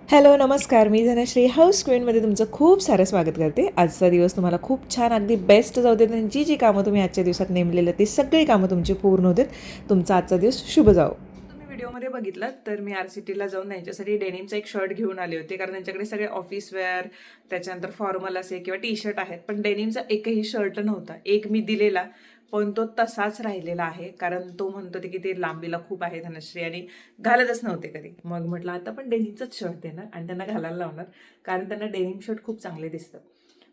Hello नमस्कार, मी Dhanashree house क्वीनमध्ये तुमचं खूप सारं स्वागत करते. आजचा दिवस तुम्हाला खूप छान अगदी बेस्ट जाऊ देत आणि जी कामं तुम्ही आजच्या दिवसात नेमलेलं ती सगळी कामं तुमची पूर्ण होतात. तुमचा आजचा दिवस शुभ जाओ. तुम्ही व्हिडिओमध्ये बघितलं तर मी RCTला जाऊन त्यांच्यासाठी डेनिमचा एक शर्ट घेऊन आले होते, कारण त्यांच्याकडे सगळे ऑफिस वेअर, त्याच्यानंतर फॉर्मल असे किंवा टी शर्ट आहेत, पण डेनिमचा एकही शर्ट नव्हता. एक मी दिलेला पण तो तसाच राहिलेला आहे, कारण तो म्हणतो की ते लांबीला खूप आहे धनश्री आणि घालतच नव्हते कधी. मग म्हटलं आता पण डेनिमचंच शर्ट देणार आणि त्यांना घालायला लावणार, कारण त्यांना डेनिम शर्ट खूप चांगले दिसतं.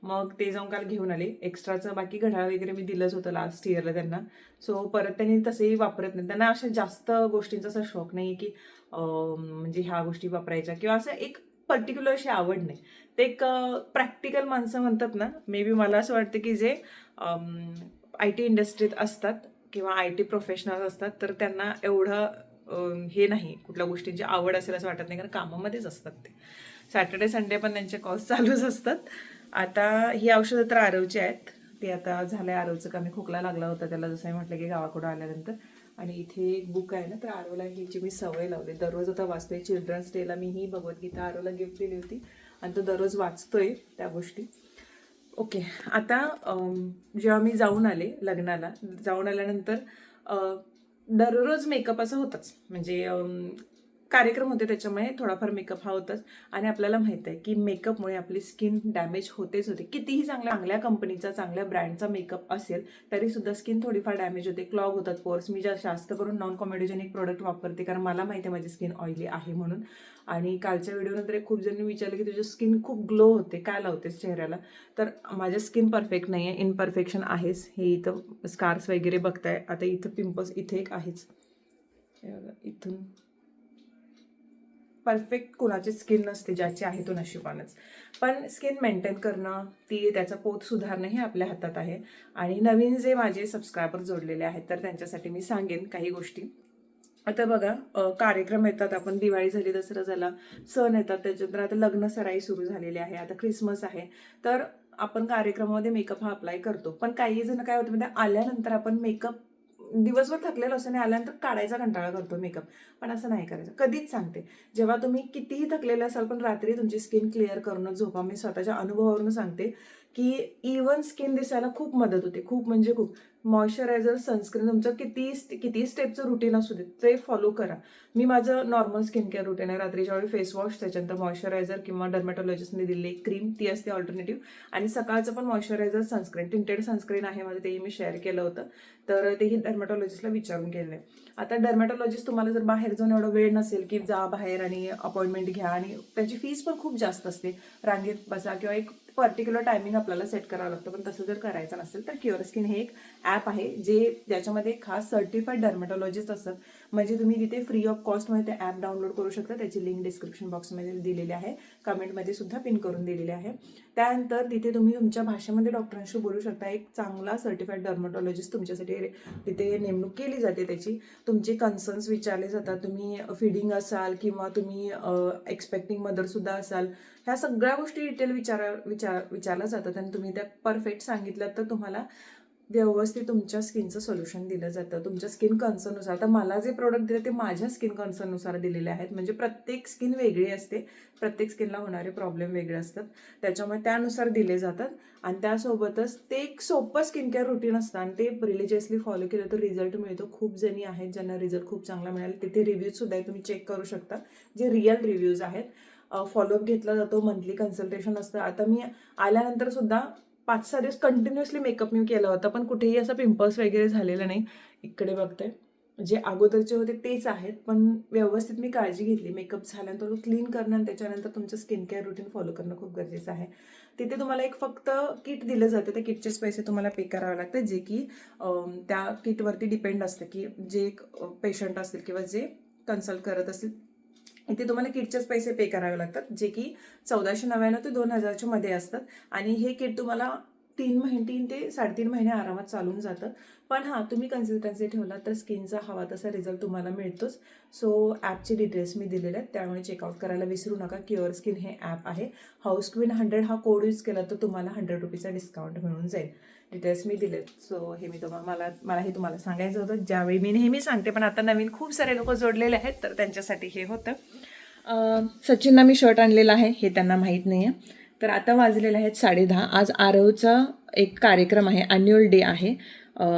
मग ते जाऊन काल घेऊन आले. एक्स्ट्राचं बाकी घड्याळ वगैरे मी दिलंच होतं लास्ट इयरला त्यांना. सो परत त्यांनी तसेही वापरत नाही. त्यांना अशा जास्त गोष्टींचा असा शौक नाही की म्हणजे ह्या गोष्टी वापरायच्या किंवा असं एक पर्टिक्युलर अशी आवड नाही. ते एक प्रॅक्टिकल माणसं म्हणतात ना, मे बी मला असं वाटतं की जे IT इंडस्ट्रीत असतात किंवा IT प्रोफेशनल असतात, तर त्यांना एवढं हे नाही, कुठल्या गोष्टींची आवड असेल असं वाटत नाही, कारण कामामध्येच असतात ते. सॅटर्डे संडे पण त्यांचे कॉल्स चालूच असतात. आता ही औषधं तर आरवची आहेत. ते आता झालंय आरवचं कमी, खोकला लागला होता त्याला, जसं मी म्हटलं की गावाकडून आल्यानंतर. आणि इथे एक बुक आहे ना, तर आरवला ह्याची मी सवय लावली, दररोज आता वाचतोय. चिल्ड्रन्स डेला मी ही भगवद्गीता आरवला गिफ्ट दिली होती आणि तो दररोज वाचतोय त्या गोष्टी. ओके. आता जेव्हा मी जाऊन आले लग्नाला, जाऊन आल्यानंतर दररोज मेकअप असं होतंच, म्हणजे कार्यक्रम होते त्याच्यामुळे थोडाफार मेकअप हा होताच. आणि आपल्याला माहित आहे की मेकअपमुळे आपली स्किन डॅमेज होतेच होते. कितीही चांगल्या कंपनीचा, चांगल्या ब्रँडचा मेकअप असेल तरी सुद्धा स्किन थोडीफार डॅमेज होते, क्लॉग होतात पोर्स. मी जास्त करून नॉन कॉमेडोजेनिक प्रोडक्ट वापरते, कारण मला माहिती आहे माझी स्किन ऑइली आहे म्हणून. आणि कालच्या व्हिडिओनंतर खूप जणांनी विचारलं की तुझी स्किन खूप ग्लो होते, काय लावतेस चेहऱ्याला? तर माझ्या स्किन परफेक्ट नाही आहे, इनपरफेक्शन आहेच. हे इथं स्कार्स वगैरे बघताय, आता इथं पिंपल्स इथे एक आहेच, इथून. परफेक्ट कोणाची स्किन नसते, ज्याची आहे तो नशिबानच. पण स्किन मेंटेन करणं, ती त्याचा पोत सुधारणं हे आपल्या हातात आहे. आणि नवीन जे माझे सबस्क्रायबर जोडलेले आहेत, तर त्यांच्यासाठी मी सांगेन काही गोष्टी. आता बघा, कार्यक्रम येतात, आपण दिवाळी झाली, दसरा झाला, सण येतात, त्याच्यानंतर आता लग्न सराई सुरू झालेली आहे, आता ख्रिसमस आहे. तर आपण कार्यक्रमामध्ये मेकअप हा अप्लाय करतो, पण काही जण काय होतं म्हणजे आल्यानंतर आपण मेकअप दिवसभर थकलेलो असतो आणि आल्यानंतर काढायचा कंटाळा करतो मेकअप. पण असं नाही करायचं, कधीच सांगते. जेव्हा तुम्ही कितीही थकलेले असाल पण रात्री तुमची स्किन क्लिअर करून झोपा. मी स्वतःच्या अनुभवावरून सांगते की इवन स्किन दिसायला खूप मदत होते, खूप म्हणजे खूप. मॉइश्चरायझर, सनस्क्रीन, तुमचं किती स्टेपचं रुटीन असू दे ते फॉलो करा. मी माझं नॉर्मल स्किन केअर रुटीन आहे, रात्रीच्या वेळी फेस वॉश, त्याच्यानंतर मॉइश्चरायझर किंवा डर्मॅटॉलॉजिस्टने दिलेली क्रीम, ती असते ऑल्टरनेटिव्ह. आणि सकाळचं पण मॉइश्चरायझर, सनस्क्रीन, टिंटेड सनस्क्रीन आहे माझं, तेही मी शेअर केलं होतं. तर तेही डर्मॅटॉलॉजिस्टला विचारून केलं आहे. आता डर्मॅटॉलॉजिस्ट तुम्हाला जर बाहेर जाऊन एवढा वेळ नसेल की जा बाहेर आणि अपॉइंटमेंट घ्या, आणि त्याची फीस पण खूप जास्त असते, रांगेत बसा किंवा एक पर्टिक्युलर टायमिंग आपल्याला सेट करावं लागतं. पण तसं जर करायचं नसेल तर क्युअर स्किन हे एक ॲप आहे, ज्याच्यामध्ये खास सर्टिफाईड डर्मॅटॉलॉजिस्ट असतात. म्हणजे तुम्ही तिथे फ्री ऑफ कॉस्टमध्ये ते ॲप डाउनलोड करू शकता. त्याची लिंक डिस्क्रिप्शन बॉक्समध्ये दिलेली आहे, कमेंटमध्ये सुद्धा पिन करून दिलेली आहे. त्यानंतर तिथे तुम्ही तुमच्या भाषेमध्ये डॉक्टरांशी बोलू शकता. एक चांगला सर्टिफाईड डर्मॅटॉलॉजिस्ट तुमच्यासाठी तिथे नेमणूक केली जाते. त्याची तुमचे कन्सर्न्स विचारले जातात. तुम्ही फिडिंग असाल किंवा तुम्ही एक्सपेक्टिंग मदर सुद्धा असाल, ह्या सगळ्या गोष्टी डिटेल विचारल्या जातात आणि तुम्ही त्या परफेक्ट सांगितलं तर तुम्हाला व्यवस्थित तुमच्या स्किनचं सोल्युशन दिलं जातं तुमच्या स्किन कन्सर्ननुसार. तर मला जे प्रोडक्ट दिले ते माझ्या स्किन कन्सर्ननुसार दिलेले आहेत. म्हणजे प्रत्येक स्किन वेगळी असते, प्रत्येक स्किनला होणारे प्रॉब्लेम वेगळे असतात, त्याच्यामुळे त्यानुसार दिले जातात. आणि त्यासोबतच ते एक सोपं स्किन केअर रुटीन असतं आणि ते रिलिजियसली फॉलो केलं तर रिझल्ट मिळतो. खूप जणी आहेत ज्यांना रिझल्ट खूप चांगला मिळाला. तिथे रिव्ह्यूज सुद्धा आहे, तुम्ही चेक करू शकता, जे रिअल रिव्ह्यूज आहेत. फॉलोअप घेतला जातो, मंथली कन्सल्टेशन असतं. आता मी आल्यानंतर सुद्धा 5-6 दिवस कंटिन्युअसली मेकअप मी केला होता, पण कुठेही असं पिंपल्स वगैरे झालेलं नाही. इकडे बघते, जे अगोदरचे होते तेच आहेत, पण व्यवस्थित मी काळजी घेतली. मेकअप झाल्यानंतर क्लीन करणं आणि त्याच्यानंतर तुमचं स्किन केअर रुटीन फॉलो करणं खूप गरजेचं आहे. तिथे तुम्हाला एक फक्त किट दिलं जातं, त्या किटचेच पैसे तुम्हाला पे करावे लागतात, जे की त्या किटवरती डिपेंड असतं की जे पेशंट असतील किंवा जे कन्सल्ट करत असतील, इथे तुम्हाला किटचेच पैसे पे करावे लागतात, जे की 1499 ते 2000च्या मध्ये असतात. आणि हे किट तुम्हाला 3 ते 3.5 महिने आरामात चालून जातं. पण हां, तुम्ही कन्सिस्टन्सी ठेवला तर स्किनचा हवा तसा रिझल्ट तुम्हाला मिळतोच. सो ॲपचे डिटेल्स मी दिलेले आहेत, त्यामुळे चेकआउट करायला विसरू नका. क्युअर स्किन हे ॲप आहे. हाऊस क्वीन 100 हा कोड यूज केला तर तुम्हाला ₹100 डिस्काउंट मिळून जाईल. डिटेल्स मी दिलेत. सो हे मी मला हे तुम्हाला सांगायचं होतं, ज्यावेळी मी नेहमी सांगते, पण आता नवीन खूप सारे लोक जोडलेले आहेत तर त्यांच्यासाठी हे होतं. सचिनना मी शर्ट आणलेला आहे हे त्यांना माहीत नाही आहे. तर आता वाजलेले आहेत 10:30. आज आरवचा एक कार्यक्रम आहे, ॲन्युअल डे आहे.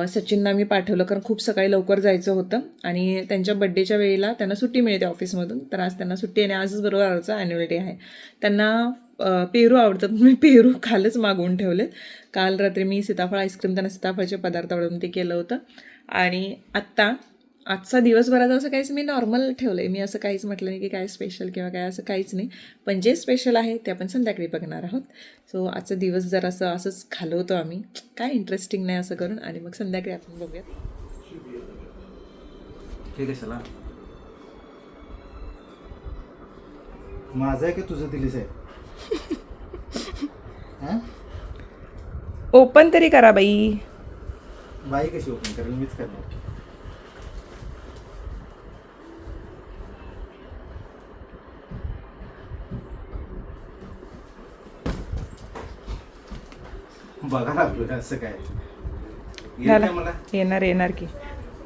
सचिनना मी पाठवलं कारण खूप सकाळी लवकर जायचं होतं आणि त्यांच्या बड्डेच्या वेळेला त्यांना सुट्टी मिळते ऑफिसमधून. तर आज त्यांना सुट्टी आहे आणि आजच बरोबर आरवचा ॲन्युअल डे आहे. त्यांना पेरू आवडतात, मी पेरू कालच मागवून ठेवलेत. काल रात्री मी सीताफळ आईस्क्रीम, त्यांना सीताफळचे पदार्थ आवडून ते केलं होतं. आणि आजचा दिवसभराचं असं काहीच मी नॉर्मल ठेवलं आहे. मी असं काहीच म्हटलं नाही की काय स्पेशल किंवा काय असं काहीच नाही. पण जे स्पेशल आहे ते आपण संध्याकाळी बघणार आहोत. सो आजचा दिवस जर असंच घालवतो आम्ही, काय इंटरेस्टिंग नाही असं करून, आणि मग संध्याकाळी आपण बघूयात. ठीक आहे, चला. माझं आहे की तुझं दिलीस आहे? ओपन तरी करा बाई. बाई कशी ओपन करेल? मीच करणार. बघा आपलं असं काय झालं? मला येणार की,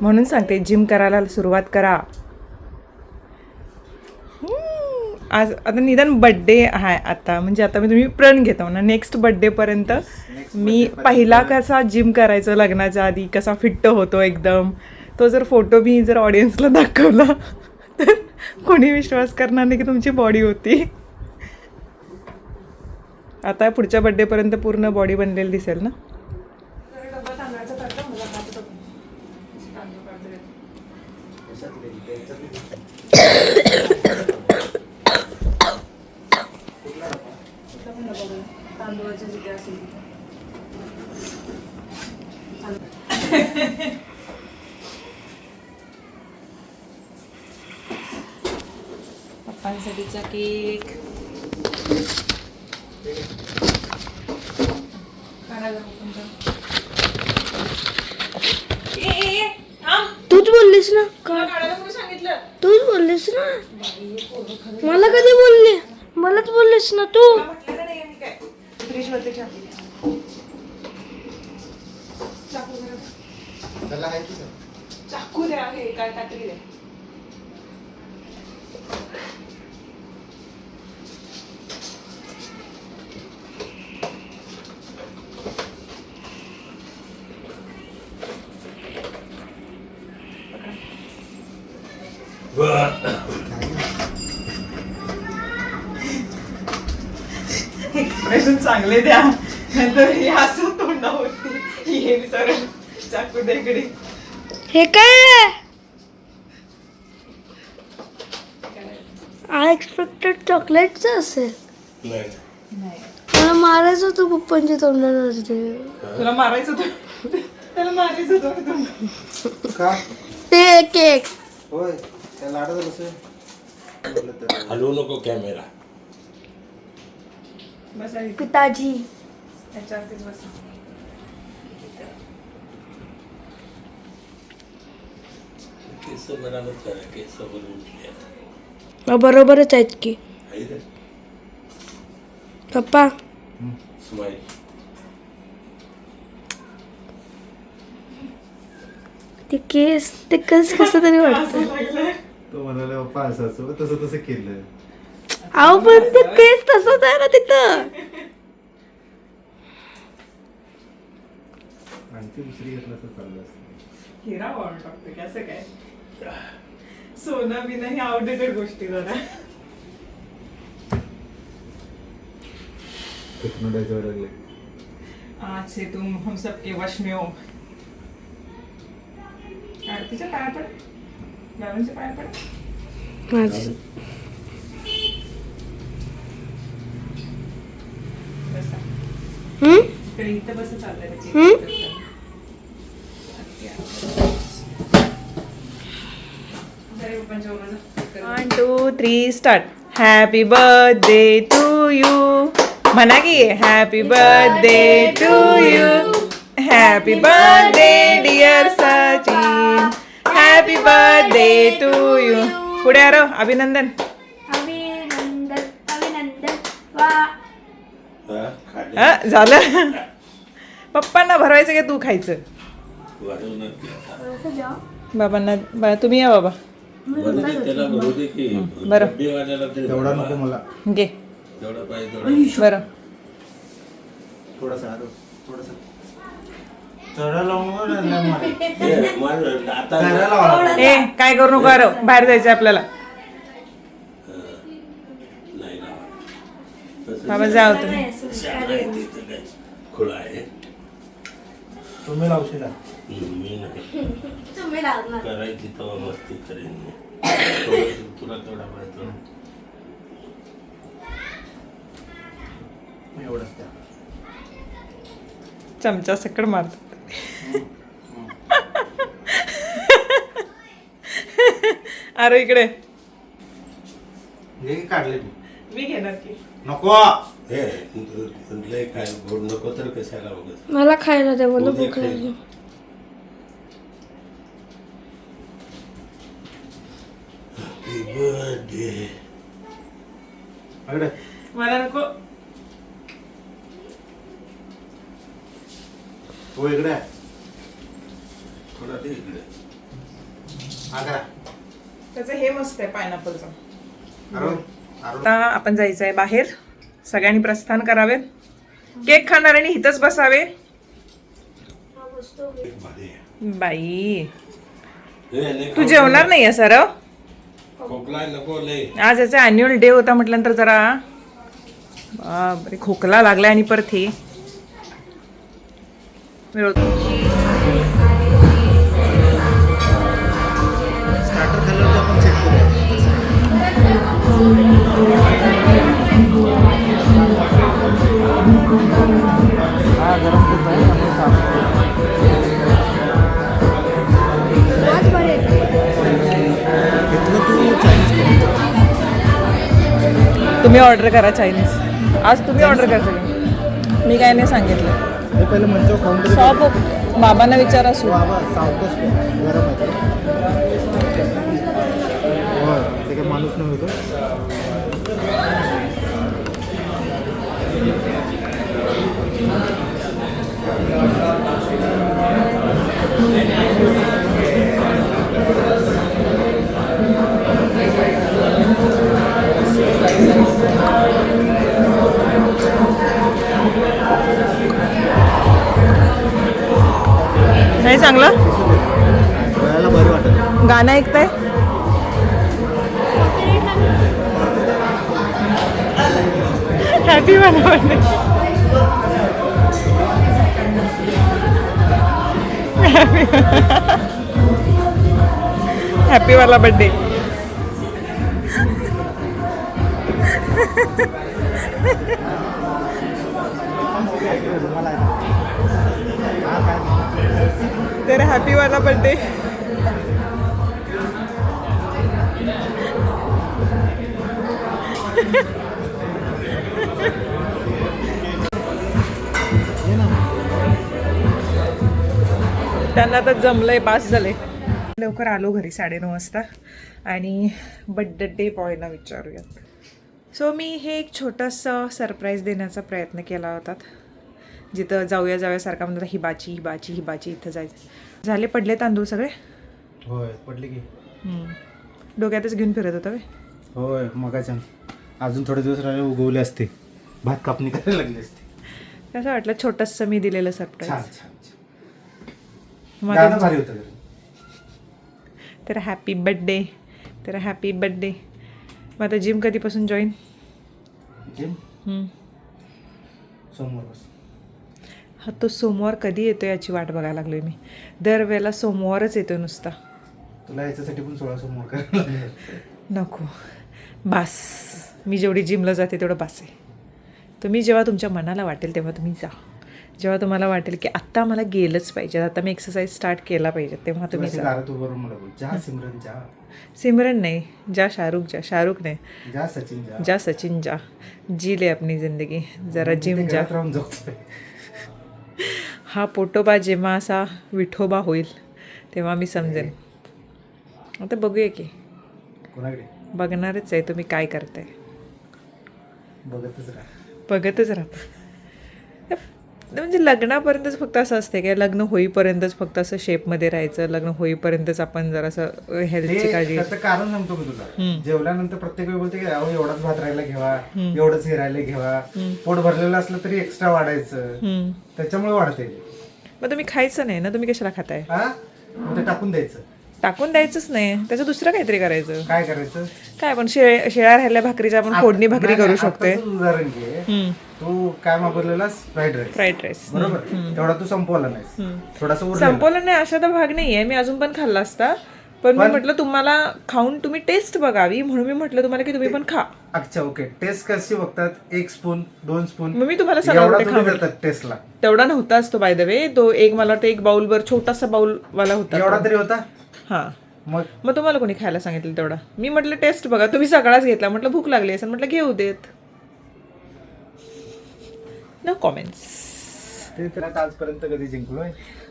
म्हणून सांगते जिम करायला सुरुवात करा. आज आता निदान बड्डे आहे आता, म्हणजे आता मी तुम्ही प्रण घेतो ना, नेक्स्ट बड्डेपर्यंत मी पहिला कसा जिम करायचो लग्नाच्या आधी, कसा फिट्ट होतो एकदम, तो जर फोटो मी जर ऑडियन्सला दाखवला तर कोणी विश्वास करणार नाही की तुमची बॉडी होती. आता पुढच्या बड्डेपर्यंत पूर्ण बॉडी बनलेली दिसेल ना. पप्पांसाठीचा केक. तूच बोललीस ना, तूच बोललीस ना, मला कधी बोलली? मलाच बोललीस ना तू. चाकू द्या, हे काय कात्री द्या. एक्सप्रेशन चांगले द्या, नंतर हे असं तोंडावरती हे सर चाकू द्या इकडे. हे काय? आय एक्सपेक्टेड चॉकलेटचं असेल. मला मारायचं होतं पप्पांच्या तोंडावरती. तुला मारायचं होतं, त्याला मारायचं होतं का? ते केक. होय, त्या लाडाचं कसं हलवू नको कॅमेरा. बसा पिताजी. त्याच्यावरतीच बसा. केस बराबर करा, केस बरोबर उठले आता. बरोबरच आहेत की आहे रे. पप्पा. स्माईल. ते केस कसं तरी वाटतं. तो म्हणाला पप्पा असं तसं केलं. अहो पण ते केस तसंच आहे ना तिथं. आणखी दुसरी घेतलं तर चाललं असतं. हिरा वाढून टाकतो की असं काय. सोनं बिना ही आउटडेटेड गोष्टी जरा. टेक्नॉलॉजी लागले. आज से तुम हम सबके वश में हो. आरतीच्या पाया पड, बाबांच्या पाया पड. माझं बसा हम्म इकडे, इथं बस चाललंय त्याची. 1 2 3 start. Happy birthday to you. म्हणा की happy birthday to you. Happy birthday dear Sachin. Happy birthday to you. पुढे आरो अभिनंदन. अभिनंदन अभिनंदन. वा हा, खाल्ले. झालं. पप्पांना भरवायचं की तू खायचं? वाढवणार की आता. बाबांना तुम्ही या बाबा, बरं ते त्याला बघू दे की बरं. बड्डेवाल्याला तरी तेवढा नको मला. घे तेवढा पाहिजे तेवढा. बरं. थोडासा थोडासा चढा लावून हे, माझं आता ए काय करू नको आरव, बाहेर जायचं आपल्याला. नाही लावा. तसं बाबा जाऊ तुम्ही. शाळा आहे तिथं काय खुळा आहे. तुम्ही लावशील मी नाही तुम्ही लावणार. करायची तेव्हा मस्ती करेन मी. थोडंसं तुला तेवढा पाहिजे तेवढा. एवढंच त्या. चमचा सकड मारतो. अरे इकडे हे काढले मी घेणार की. नको. हे लय काय गोड नको तर कशाला बघत. मला खायला दे, मला उद्या भूक खाईन. लागली. Happy birthday. इकडे. मला नको. हो इकडे. थोडा दे इकडे. हा करा. त्याचं हे मस्त आहे पायनॅपलचं. अरुण. आता आपण जायचं आहे बाहेर. सगळ्यांनी प्रस्थान करावे. केक खाणाऱ्यांनी इथंच बसावे. भारी आहे. बाई हे, नाही तू खाऊ जेवणार नको. नाही आहे सर? खोकला नको लय. आज याचा अॅन्युअल डे होता म्हटल्यानंतर जरा बापरे खोकला लागलाय आणि परत हे स्टार्टर खाल्ल्यावर आपण चेक करू. हा गरम खूप आहे त्यामुळे साफ. आज बरे. इथलं तू चायनीज तुम्ही ऑर्डर करा चायनीज. आज तुम्ही ऑर्डर करा सगळे. मी काय नाही सांगितलं. हे पहिलं मंचो खाऊन तरी सॉप बाबांना विचारा सू. बाबा सावकाश गरम आहे. होय ते काय माणूस नाही होतो. नाही चांगलं वेळाला बरं वाटत. गाणं ऐकताय? हॅपी मला हॅपी वाला बर्थडे. तेरा हॅपी वाला बर्थडे. त्यांना आता जमलंय, पास झाले. लवकर आलो घरी 9:30 वाजता आणि बर्थडे बॉयला विचारूयात. सो मी हे एक छोटंसं सरप्राईज देण्याचा प्रयत्न केला होता. जिथं जाऊयासारखा म्हणतो हिबाची हिबाची हिबाची इथं जायचं. झाले पडले तांदूळ सगळे? होय पडले की. डोक्यातच घेऊन फिरत होता वे. होय मगाच्या अजून थोडे दिवस राहिले उगवले असते, भात कापणी करायला लागली असते. कसं वाटलं छोटंसं मी दिलेलं छान सरप्राईज? छान छान. गाणं भारी होतं. तर हॅपी बड्डे, तर हॅपी बड्डे. मग आता जिम कधीपासून जॉईन? जिम सोमवार. हा तो सोमवार कधी येतो याची वाट बघायला लागलोय मी. दरवेळेला सोमवारच येतो नुसता. तुला याच्यासाठी पण 16 सोमवार करायला लागले. नको बास. मी जेवढी जिमला जाते तेवढं बास आहे. तुम्ही जेव्हा तुमच्या मनाला वाटेल तेव्हा तुम्ही जा. जेव्हा तुम्हाला वाटेल की आत्ता मला गेलंच पाहिजे, आता मी एक्सरसाइज स्टार्ट केला पाहिजे, तेव्हा तुम्ही जा. दारात उभं राहून मला बोल, जा सिमरन जा. सिमरन नहीं, जा शाहरुख जा. शाहरुख नहीं, जा सचिन जा. जा सचिन जा. जी ले अपनी जिंदगी. जरा जिम जा. घरात राहून जाऊ. हा पोटोबा जेव्हा असा विठोबा होईल तेव्हा मी समजेन. आता बघूया की. कोणाकडे बघणारच आहे तुम्ही काय करताय. बघतच राहा. बघतच राहता. म्हणजे लग्नापर्यंतच फक्त असं असते काय, लग्न होईपर्यंतच फक्त असं शेपमध्ये राहायचं, लग्न होईपर्यंतच आपण जरासं हेल्थची काळजी त्याचं कारण सांगतो मी तुला. जेवल्यानंतर प्रत्येक वेळी बोलते की अहो एवढाच भात राहायला घ्यावा, एवढंच हे राहायला घ्यावा. पोट भरलेलं असलं तरी एक्स्ट्रा वाढायचं, त्याच्यामुळे वाढते. मग तुम्ही खायचं नाही ना, तुम्ही कशाला खाताय? हा मग ते टाकून द्यायचं. टाकून द्यायचंच नाही, त्याचं दुसरं काहीतरी करायचं. काय करायचं? काय आपण शेळ्या राहिल्या भाकरीच्या आपण फोडणी भाकरी करू शकतोय. आत्ताचं उदाहरण घे, तू काय मागवलेलास? Fried rice. बरोबर, तेवढा तू संपवला नाही, थोडासा उरलेला. संपवलं नाही अशा तर भाग नाहीये, मी अजून पण खाल्ला असता. पण मी म्हटलं तुम्हाला खाऊन तुम्ही टेस्ट बघावी म्हणून मी म्हटलं तुम्हाला की तुम्ही पण खा. अच्छा ओके. टेस्ट कशी बघतात? 1 स्पून 2 स्पून मग मी तुम्हाला सगळं देतात टेस्टला. तेवढा नव्हता असतो बाय द वे तो. एक मला वाटतं एक बाउलभर छोटासा बाउल वाला होता. एवढा तरी होता. हा, मग तुम्हाला कोणी खायला सांगितलं तेवढा? मी म्हटलं टेस्ट बघा, तुम्ही सगळाच घेतला. म्हटलं भूक लागली असेल, म्हटलं घेऊ देत. No comments. ते तर आता आजपर्यंत कधी जिंकलोय?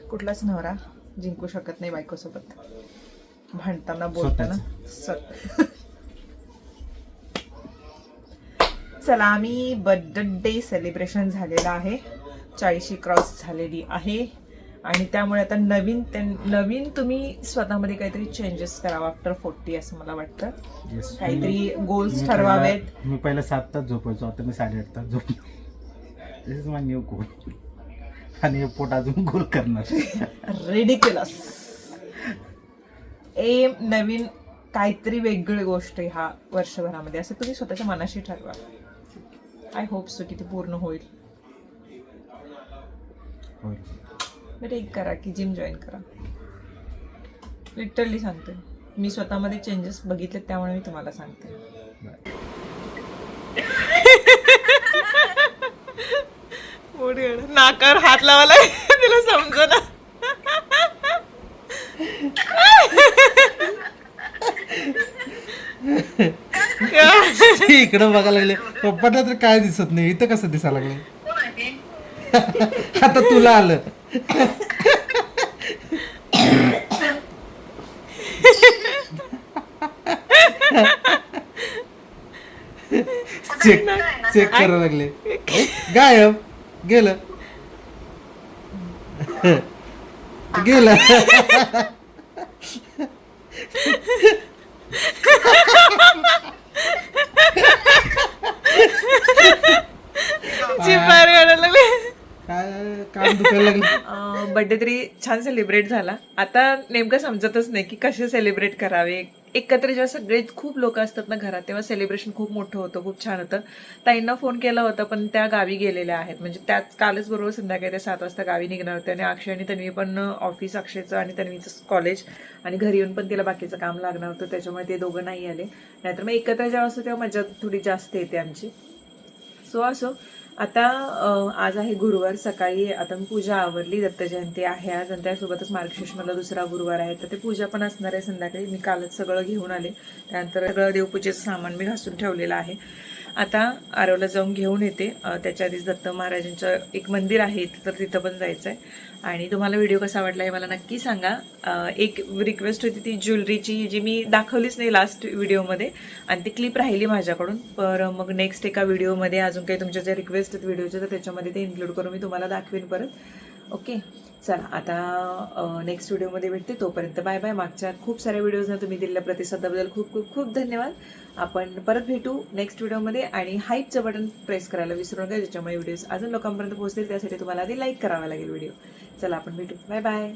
कुठलाच नवरा जिंकू शकत नाही बायकोसोबत भांडताना बोलताना. चला, आम्ही बर्थडे सेलिब्रेशन झालेलं आहे, 40 क्रॉस झालेली आहे. आणि त्यामुळे आता नवीन तुम्ही स्वतःमध्ये काहीतरी चेंजेस करावा आफ्टर 40 असं मला वाटतं. काहीतरी गोल्स ठरवावेत. मी पहिला 7 तास झोपायचो, आता मी 8.5 तास झोपतो. दिस इज माय न्यू गोल. आणि हे पोट अजून गोल करणार. रिडिक्युलस. नवीन काहीतरी वेगळी गोष्ट ह्या वर्षभरामध्ये असं तुम्ही स्वतःच्या मनाशी ठरवा. आय होप सो की ते पूर्ण होईल. बट एक करा की जिम जॉईन करा. लिटरली सांगते, मी स्वतःमध्ये चेंजेस बघितले त्यामुळे मी तुम्हाला सांगते. नाकार हात लावायला तिला समज ना. इकडं बघायला लागले पप्पाला तर काय दिसत नाही, इथं कसं दिसायला लागलं? आता तुला आलं. चेक करायला लागले. गायब गेलं. काय काम दुखायला लागलं. बर्थडे तरी छान सेलिब्रेट झाला. आता नेमकं समजतच नाही की कसे सेलिब्रेट करावे. एकत्र जेव्हा सगळे खूप लोक असतात ना घरात, तेव्हा सेलिब्रेशन खूप मोठं होतं, खूप छान होतं. ताईंना फोन केला होता पण त्या गावी गेलेल्या आहेत. म्हणजे त्याच कालच बरोबर संध्याकाळी त्या 7 वाजता गावी निघणार होते. आणि अक्षय आणि तन्वी पण ऑफिस, अक्षयचं आणि तन्वीचं कॉलेज, आणि घरी येऊन पण तिला बाकीचं काम लागणार होतं, त्याच्यामुळे ते दोघं नाही आले. नाहीतर मग एकत्र जेव्हा असतो तेव्हा मजा थोडी जास्त येते आमची. सो असो, आता आज आहे गुरुवार. सकाळी आता मी पूजा आवरली. दत्त जयंती आहे आज, आणि त्यासोबतच मार्गशीर्ष मला दुसरा गुरुवार आहे, तर ते पूजा पण असणार आहे संध्याकाळी. मी कालच सगळं घेऊन आले. त्यानंतर सगळं देवपूजेचं सामान मी घासून ठेवलेलं आहे. आता आरवला जाऊन घेऊन येते. त्याच्या आधीच दत्त महाराजांचं एक मंदिर आहे तर तिथं पण जायचं आहे. आणि तुम्हाला व्हिडिओ कसा वाटला हे मला नक्की सांगा. एक रिक्वेस्ट होती ती ज्वेलरीची, जी मी दाखवलीच नाही लास्ट व्हिडिओमध्ये, आणि ती क्लिप राहिली माझ्याकडून. पर मग नेक्स्ट एका व्हिडिओमध्ये अजून काही तुमच्या ज्या रिक्वेस्ट आहेत व्हिडिओच्या, तर त्याच्यामध्ये ते इन्क्लूड करून मी तुम्हाला दाखवेन परत. ओके, चला आता नेक्स्ट व्हिडिओमध्ये भेटते. तोपर्यंत बाय बाय. मागच्या खूप साऱ्या व्हिडिओजना तुम्ही दिलेल्या प्रतिसादाबद्दल खूप खूप खूप धन्यवाद. आपण परत भेटू नेक्स्ट व्हिडिओमध्ये. आणि हाईपचं बटन प्रेस करायला विसरू नका, ज्याच्यामुळे व्हिडिओज अजून लोकांपर्यंत पोहोचतील. त्यासाठी तुम्हाला आधी लाईक करावा लागेल व्हिडिओ. चला आपण भेटू. Bye bye.